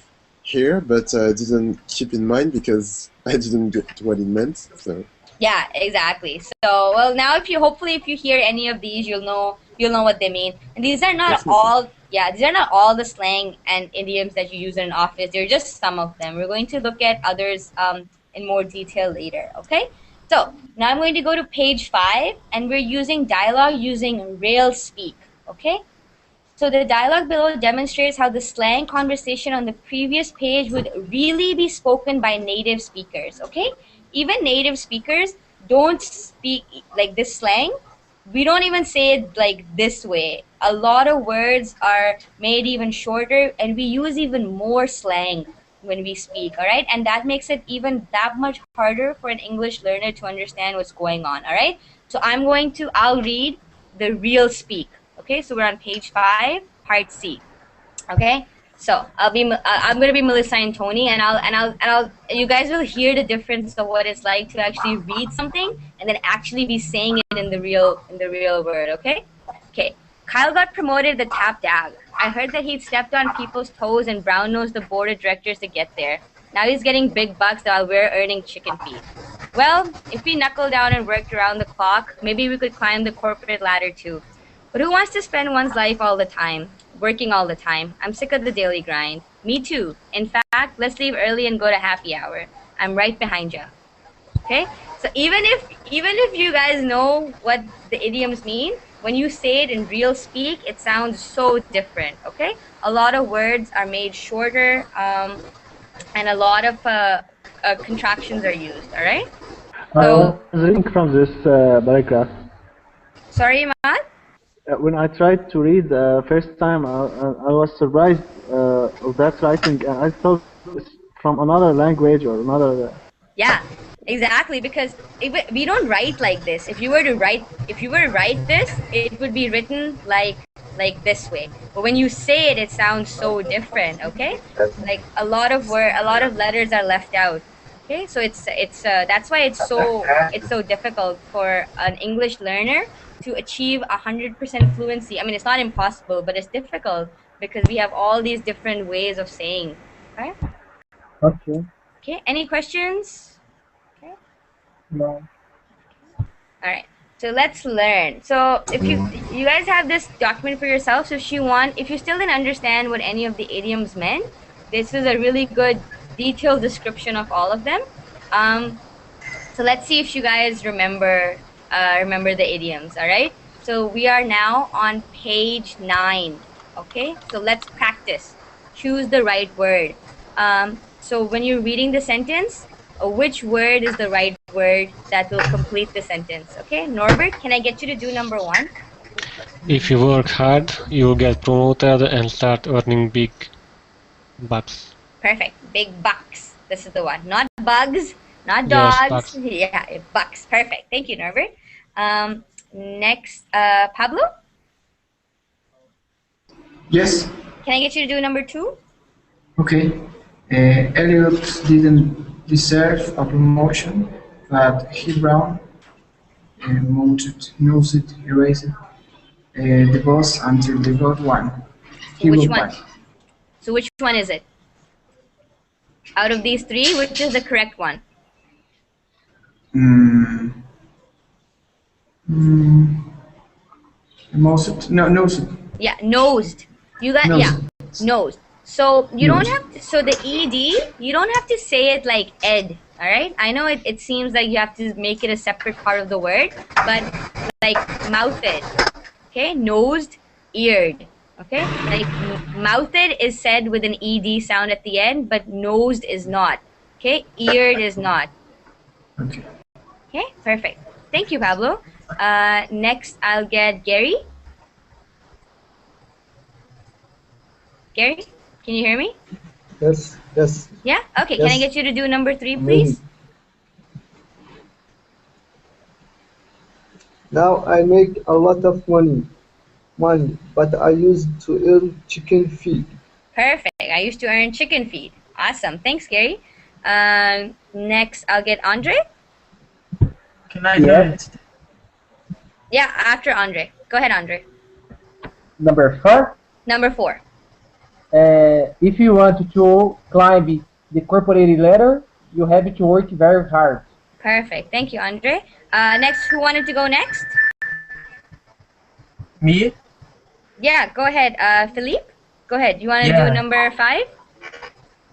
heard, but didn't keep in mind because I didn't get what it meant. So. Yeah, exactly. So, well, now if you hear any of these, you'll know what they mean. And these are not all. Yeah, these are not all the slang and idioms that you use in an office. They're just some of them. We're going to look at others in more detail later, okay? So, now I'm going to go to page 5, and we're using dialogue using real speak, okay? So the dialogue below demonstrates how the slang conversation on the previous page would really be spoken by native speakers, okay? Even native speakers don't speak like this slang. We don't even say it like this way. A lot of words are made even shorter and we use even more slang when we speak, all right? And that makes it even that much harder for an English learner to understand what's going on, all right? So I'll read the real speak. Okay, so we're on page 5, part C. Okay, so I'm gonna be Melissa and Tony, and you guys will hear the difference of what it's like to actually read something and then actually be saying it in the real world. Okay, Kyle got promoted the top dog. I heard that he'd stepped on people's toes and brown-nosed the board of directors to get there. Now he's getting big bucks while we're earning chicken feed. Well, if we knuckle down and worked around the clock, maybe we could climb the corporate ladder too. But who wants to spend one's life all the time, working all the time? I'm sick of the daily grind. Me too. In fact, let's leave early and go to happy hour. I'm right behind you. Okay? So even if you guys know what the idioms mean, when you say it in real speak, it sounds so different. Okay? A lot of words are made shorter, and a lot of contractions are used. All right? I was So, reading from this paragraph. sorry, Matt? When I tried to read first time, I was surprised of that writing, and I thought it's from another language or another. Yeah, exactly. Because we don't write like this. If you were to write this, it would be written like this way. But when you say it, it sounds so different. Okay, like a lot of letters are left out. Okay, so it's that's why it's so difficult for an English learner to achieve 100% fluency. I mean, it's not impossible, but it's difficult because we have all these different ways of saying. Okay. Okay. Okay. Any questions? Okay. No. All right. So let's learn. So if you guys have this document for yourself, so if you still didn't understand what any of the idioms meant, this is a really good detailed description of all of them. So let's see if you guys remember the idioms. All right. So we are now on page 9. Okay. So let's practice. Choose the right word. So when you're reading the sentence, which word is the right word that will complete the sentence? Okay, Norbert, can I get you to do number 1? If you work hard, you will get promoted and start earning big bucks. Perfect. Big bucks. This is the one. Not bugs, not Yes, dogs. bucks. Yeah, bucks. Perfect. Thank you, Norbert. Next, Pablo, Yes. can I get you to do number 2? Okay. Elliot didn't deserve a promotion, but he Brown mounted, nosed it, erased the boss until they got one. He Which will one? buy. So which one is it? Out of these 3, which is the correct one? Nosed? No, nosed. Yeah, nosed. You got Nosed. yeah, nosed. So you don't Nosed. have to, so the ed, you don't have to say it like ed. All right. I know it seems like you have to make it a separate part of the word, but like mouthed. Okay, nosed, eared. Okay, like mouthed is said with an ed sound at the end, but nosed is not. Okay, eared is not. Okay. Okay, perfect. Thank you, Pablo. Next, I'll get Gary. Gary, can you hear me? Yes, yes. Yeah? Okay, Yes. can I get you to do number 3, please? Now I make a lot of money, but I used to earn chicken feed. Perfect. I used to earn chicken feed. Awesome. Thanks, Gary. Next, I'll get Andre. Can I do it? Yeah, after Andre. Go ahead, Andre. Number 4. Number 4. If you want to climb the corporate ladder, you have to work very hard. Perfect. Thank you, Andre. Next, who wanted to go next? Me? Yeah, go ahead. Philippe, go ahead. You want to do number 5?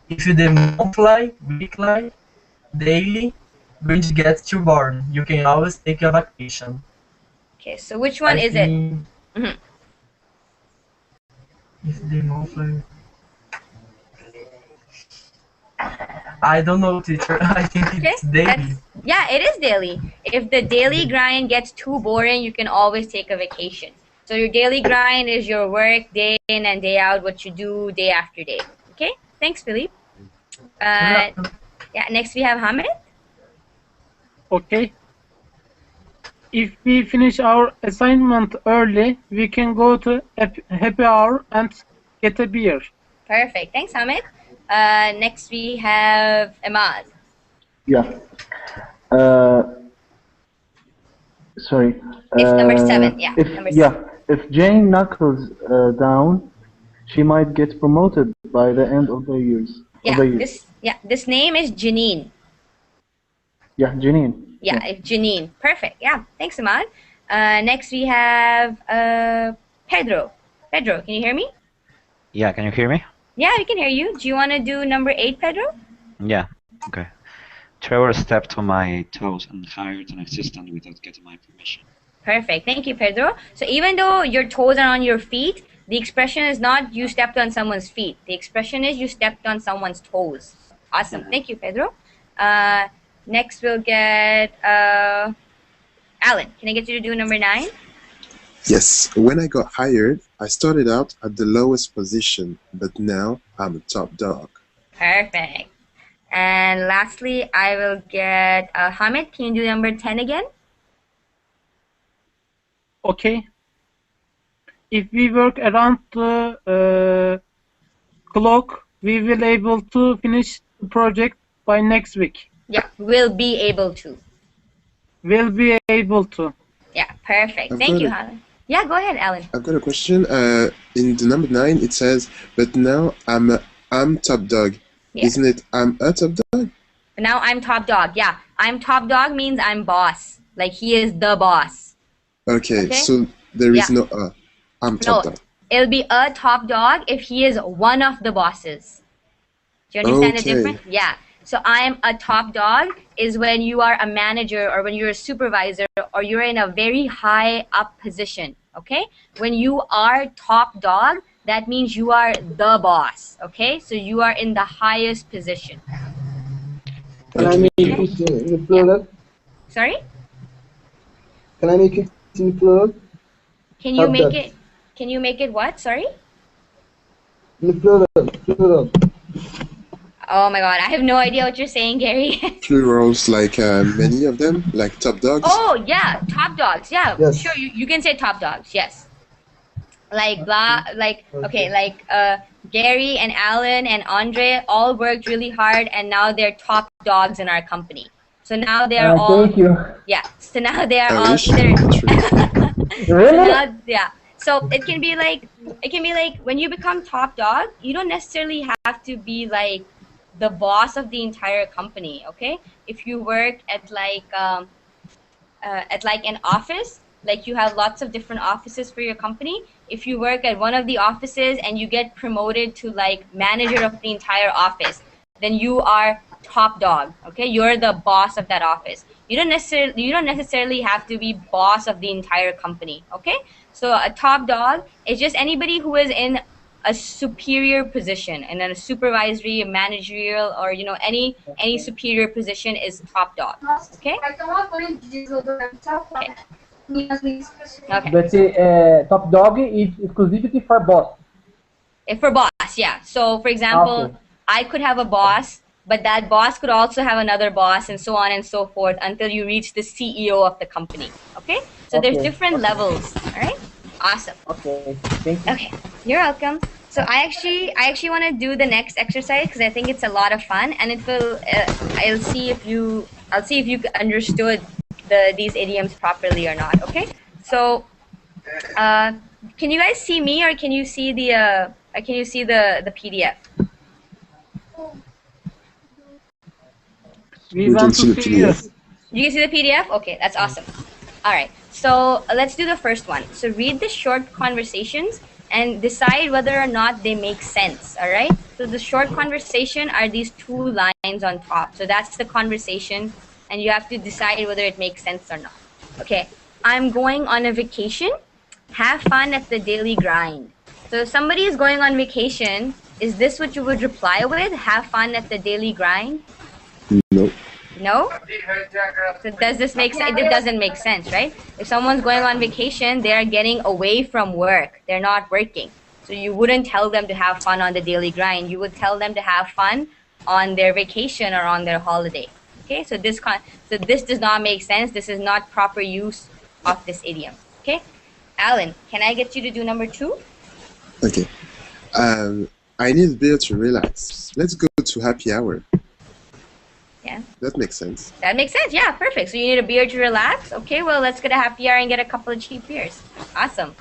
If you do monthly, weekly, daily, which gets too boring, you can always take a vacation. Okay, so which one is it? Mm-hmm. If the monthly... I don't know, teacher. I think it's daily. Yeah, it is daily. If the daily grind gets too boring, you can always take a vacation. So your daily grind is your work day in and day out, what you do day after day. Okay, thanks, Philippe. Yeah, next we have Hamid. Okay. If we finish our assignment early, we can go to happy hour and get a beer. Perfect. Thanks, Hamid. Next we have Ahmad. Yeah. Sorry. It's number 7. Yeah. If Jane knuckles down she might get promoted by the end of the years. This name is Janine. Yeah, Janine. Yeah, Janine. Perfect. Yeah, thanks, Ahmad. Next we have Pedro. Pedro, can you hear me? Yeah, can you hear me? Yeah, we can hear you. Do you want to do number 8, Pedro? Yeah, okay. Trevor stepped on my toes and hired an assistant without getting my permission. Perfect. Thank you, Pedro. So even though your toes are on your feet, the expression is not you stepped on someone's feet. The expression is you stepped on someone's toes. Awesome. Thank you, Pedro. Next we'll get Alan. Can I get you to do number 9? Yes, when I got hired, I started out at the lowest position, but now I'm a top dog. Perfect. And lastly, I will get Hamid. Can you do number 10 again? Okay. If we work around the clock, we will able to finish the project by next week. Yeah, will be able to. Will be able to. Yeah, perfect. Thank you, Hamid. Yeah, go ahead, Alan. I've got a question. In the number 9, it says, but now I'm top dog. Yeah. Isn't it I'm a top dog? Now I'm top dog. Yeah, I'm top dog means I'm boss. Like he is the boss. Okay, so there is no I'm top dog. It'll be a top dog if he is one of the bosses. Do you understand the difference? Yeah. So I'm a top dog is when you are a manager or when you're a supervisor or you're in a very high up position, okay? When you are top dog, that means you are the boss, okay? So you are in the highest position. Can I make it in plural? Sorry? Can I make it in plural? Can you make it what? Sorry? In plural. Oh my god, I have no idea what you're saying, Gary. Plurals, like many of them, like top dogs? Oh, yeah, top dogs, yeah. Yes. Sure, you can say top dogs, yes. Like, blah, like, okay, like Gary and Alan and Andre all worked really hard and now they're top dogs in our company. So now they are all... Thank you. Yeah, so now they are all either... Really? So it can be like when you become top dog, you don't necessarily have to be like the boss of the entire company, okay? If you work at like an office, like you have lots of different offices for your company, if you work at one of the offices and you get promoted to like manager of the entire office, then you are top dog, okay? You're the boss of that office. You don't necessarily have to be boss of the entire company, okay? So a top dog is just anybody who is in a superior position, and then a supervisory, a managerial, or any superior position is top dog. Okay. Okay. But top dog is exclusivity for boss. For boss, yeah. So for example, I could have a boss, but that boss could also have another boss, and so on and so forth until you reach the CEO of the company. Okay. So there's different levels. All right. Awesome. Okay. Thank you. Okay. You're welcome. So I actually want to do the next exercise because I think it's a lot of fun, and it will. I'll see if you understood these idioms properly or not. Okay. So, can you guys see me, or can you see the PDF? We want to see you. You can see the PDF? Okay, that's awesome. All right. So let's do the first one. So read the short conversations and decide whether or not they make sense, all right? So the short conversation are these 2 lines on top. So that's the conversation, and you have to decide whether it makes sense or not. Okay, I'm going on a vacation. Have fun at the daily grind. So if somebody is going on vacation, is this what you would reply with? Have fun at the daily grind? No. No? So does this make sense? It doesn't make sense, right? If someone's going on vacation, they are getting away from work. They're not working. So you wouldn't tell them to have fun on the daily grind. You would tell them to have fun on their vacation or on their holiday. Okay? So this does not make sense. This is not proper use of this idiom. Okay? Alan, can I get you to do number 2? Okay. I need a beer to relax. Let's go to happy hour. Yeah. That makes sense. That makes sense. Yeah, perfect. So you need a beer to relax. Okay, well, let's get a happy hour and get a couple of cheap beers. Awesome.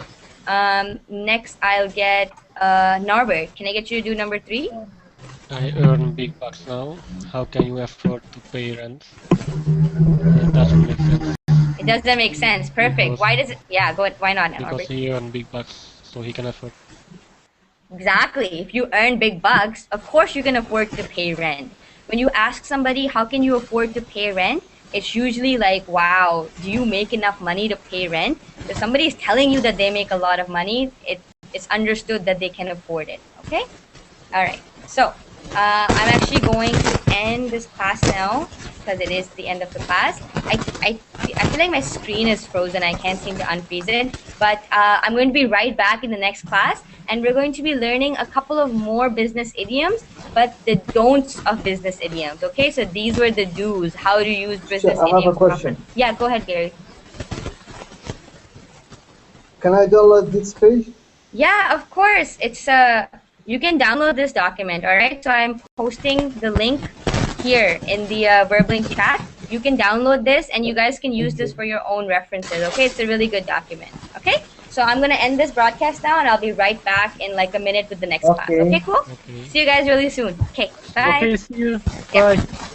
Next, I'll get Norbert, can I get you to do number 3? I earn big bucks now. How can you afford to pay rent? Doesn't make sense. It doesn't make sense. Perfect. Because, Why does it? Yeah, go ahead. Why not, because Norbert? he earn big bucks, so he can afford. Exactly. If you earn big bucks, of course you can afford to pay rent. When you ask somebody, how can you afford to pay rent? It's usually like, wow, do you make enough money to pay rent? If somebody is telling you that they make a lot of money, it's understood that they can afford it. Okay? All right. So I'm actually going to end this class now because it is the end of the class. I feel like my screen is frozen. I can't seem to unfreeze it. But I'm going to be right back in the next class, and we're going to be learning a couple of more business idioms, but the don'ts of business idioms. Okay, so these were the do's, how to use business I have a idioms question. properly. Yeah, go ahead, Gary. Can I download this page? Yeah, of course. It's you can download this document. All right. So I'm posting the link here in the Verblink chat. You can download this, and you guys can use this for your own references. Okay, it's a really good document. Okay. So I'm gonna end this broadcast now, and I'll be right back in like a minute with the next class. Okay, cool. Okay. See you guys really soon. Okay. Bye. Okay, see you. Yep. Bye.